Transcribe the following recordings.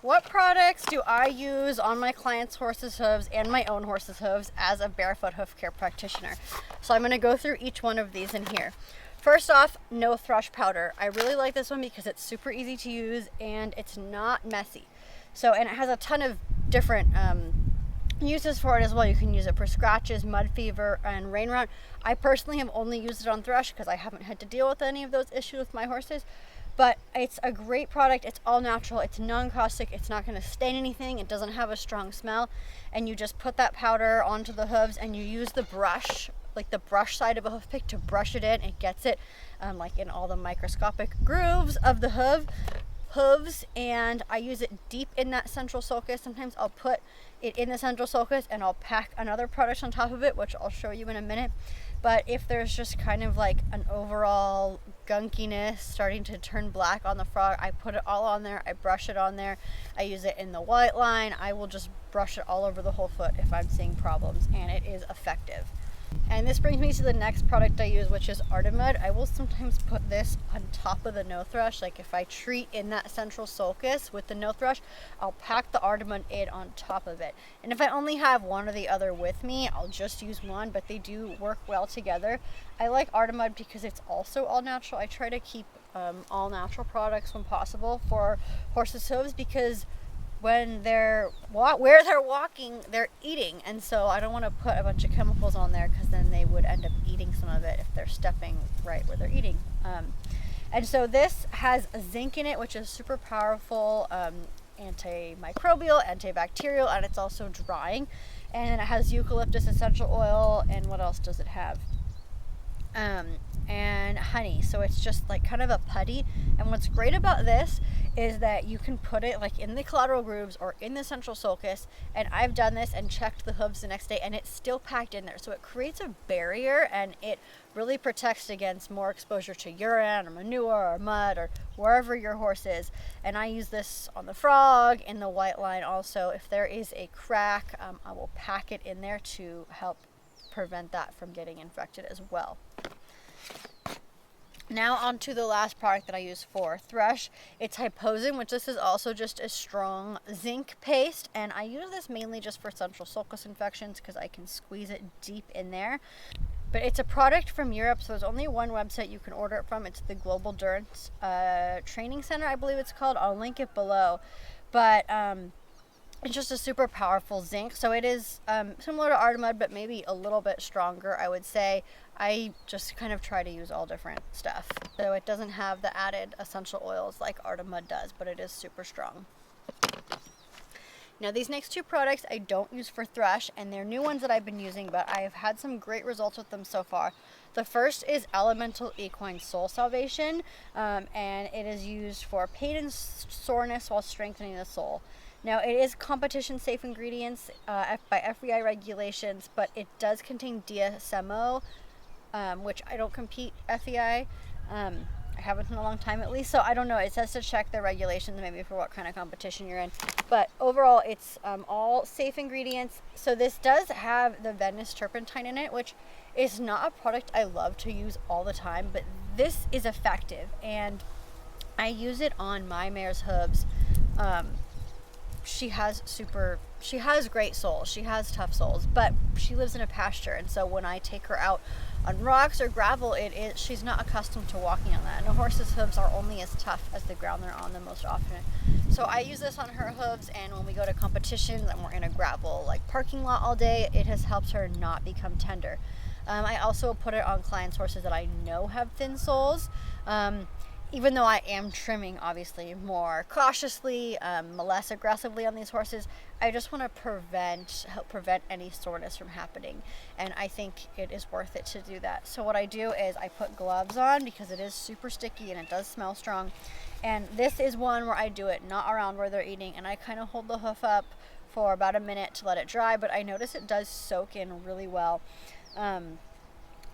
What products do I use on my clients' horses' hooves and my own horses' hooves as a barefoot hoof care practitioner? So I'm going to go through each one of these in here. First off, no thrush powder. I really like this one because it's super easy to use and it's not messy. So, and it has a ton of different uses for it as well. You can use it for scratches, mud fever, and rain rot. I personally have only used it on thrush because I haven't had to deal with any of those issues with my horses. But it's a great product. It's all natural. It's non-caustic. It's not going to stain anything. It doesn't have a strong smell. And you just put that powder onto the hooves and you use the brush, like the brush side of a hoof pick, to brush it in. It gets it like in all the microscopic grooves of the hooves. And I use it deep in that central sulcus. Sometimes I'll put it in the central sulcus and I'll pack another product on top of it, which I'll show you in a minute. But if there's just kind of like an overall gunkiness starting to turn black on the frog, I put it all on there. I brush it on there. I use it in the white line. I will just brush it all over the whole foot if I'm seeing problems, and it is effective. And this brings me to the next product I use, which is Artimud. I will sometimes put this on top of the no thrush. Like if I treat in that central sulcus with the no thrush, I'll pack the Artimud in on top of it. And if I only have one or the other with me, I'll just use one, but they do work well together. I like Artimud because it's also all natural. I try to keep all natural products when possible for horses' hooves because when where they're walking, they're eating, and so I don't want to put a bunch of chemicals on there because then they would end up eating some of it if they're stepping right where they're eating. And so this has zinc in it, which is super powerful antimicrobial, antibacterial, and it's also drying. And it has eucalyptus essential oil, and what else does it have? And honey, so it's just like kind of a putty. And what's great about this is that you can put it like in the collateral grooves or in the central sulcus, and I've done this and checked the hooves the next day and it's still packed in there, so it creates a barrier and it really protects against more exposure to urine or manure or mud or wherever your horse is. And I use this on the frog, in the white line also. If there is a crack, I will pack it in there to help prevent that from getting infected as well. Now on to the last product that I use for thrush. It's HYPOZIN, which this is also just a strong zinc paste, and I use this mainly just for central sulcus infections because I can squeeze it deep in there. But it's a product from Europe, so there's only one website you can order it from. It's the Global Endurance Training Center, I believe it's called. I'll link it below. But it's just a super powerful zinc. So it is similar to Artimud, but maybe a little bit stronger, I would say. I just kind of try to use all different stuff. So it doesn't have the added essential oils like Artimud does, but it is super strong. Now these next two products I don't use for thrush, and they're new ones that I've been using, but I have had some great results with them so far. The first is Elemental Equine Sole Salvation, and it is used for pain and soreness while strengthening the sole. Now, it is competition-safe ingredients by FEI regulations, but it does contain DSMO, which I don't compete FEI. I haven't in a long time at least, so I don't know. It says to check the regulations maybe for what kind of competition you're in. But overall, it's all safe ingredients. So this does have the Venice turpentine in it, which is not a product I love to use all the time, but this is effective. And I use it on my mare's hooves. She has great soles. She has tough soles, but she lives in a pasture, and so when I take her out on rocks or gravel, she's not accustomed to walking on that. And a horse's hooves are only as tough as the ground they're on the most often. So I use this on her hooves, and when we go to competitions and we're in a gravel like parking lot all day, it has helped her not become tender. I also put it on clients' horses that I know have thin soles. Even though I am trimming obviously more cautiously, less aggressively on these horses, I just want to help prevent any soreness from happening. And I think it is worth it to do that. So what I do is I put gloves on because it is super sticky and it does smell strong. And this is one where I do it not around where they're eating, and I kind of hold the hoof up for about a minute to let it dry, but I notice it does soak in really well.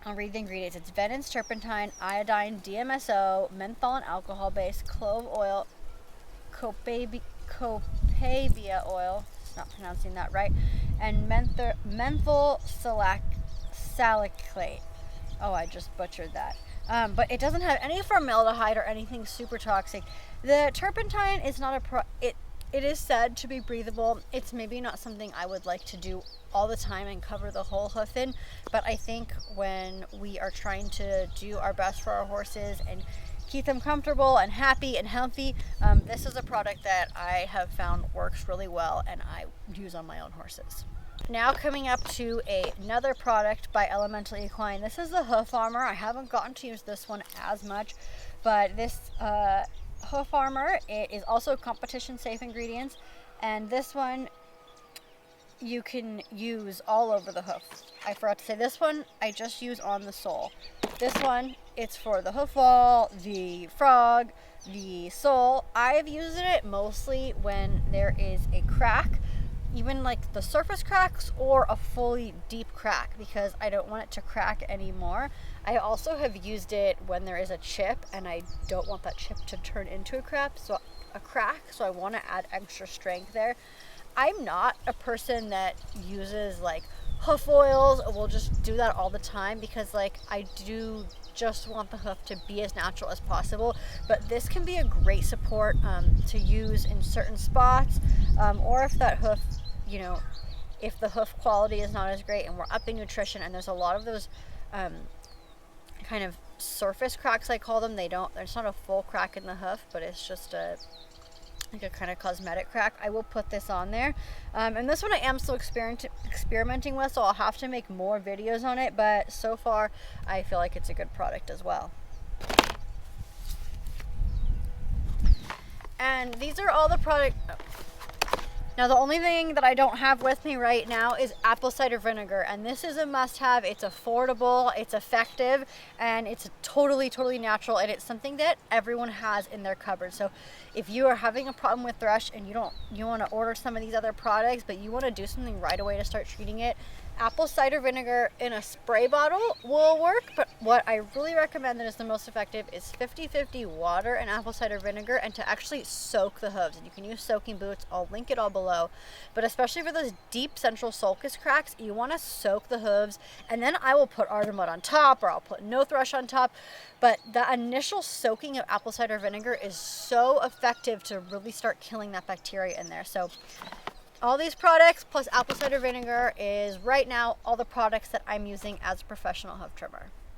I'll read the ingredients. It's Venice turpentine, iodine, DMSO, menthol and alcohol base, clove oil, copaiba oil, it's not pronouncing that right, and menthol salicylate. Oh, I just butchered that. But it doesn't have any formaldehyde or anything super toxic. The turpentine is not It is said to be breathable. It's maybe not something I would like to do all the time and cover the whole hoof in, but I think when we are trying to do our best for our horses and keep them comfortable and happy and healthy, this is a product that I have found works really well and I use on my own horses. Now coming up to another product by Elemental Equine. This is the Hoof Armor. I haven't gotten to use this one as much, but this Hoof Armor, it is also competition safe ingredients, and this one you can use all over the hoof. I forgot to say, this one I just use on the sole. This one, it's for the hoof wall, the frog, the sole. I've used it mostly when there is a crack, even like the surface cracks or a fully deep crack, because I don't want it to crack anymore. I also have used it when there is a chip and I don't want that chip to turn into a crack, so I want to add extra strength there. I'm not a person that uses like hoof oils or will just do that all the time, because like I do just want the hoof to be as natural as possible, but this can be a great support to use in certain spots, or if that hoof, you know, if the hoof quality is not as great and we're upping nutrition and there's a lot of those kind of surface cracks, I call them. There's not a full crack in the hoof, but it's just like a kind of cosmetic crack. I will put this on there, and this one I am still experimenting with, so I'll have to make more videos on it, but so far I feel like it's a good product as well. And these are all the product. Now the only thing that I don't have with me right now is apple cider vinegar, and this is a must-have. It's affordable, it's effective, and it's totally natural, and it's something that everyone has in their cupboard. So if you are having a problem with thrush and you want to order some of these other products, but you want to do something right away to start treating it, apple cider vinegar in a spray bottle will work, but what I really recommend that is the most effective is 50-50 water and apple cider vinegar, and to actually soak the hooves. And you can use soaking boots, I'll link it all below, but especially for those deep central sulcus cracks, you want to soak the hooves, and then I will put Artimud on top, or I'll put no thrush on top. But the initial soaking of apple cider vinegar is so effective to really start killing that bacteria in there. So all these products plus apple cider vinegar is right now all the products that I'm using as a professional hoof trimmer.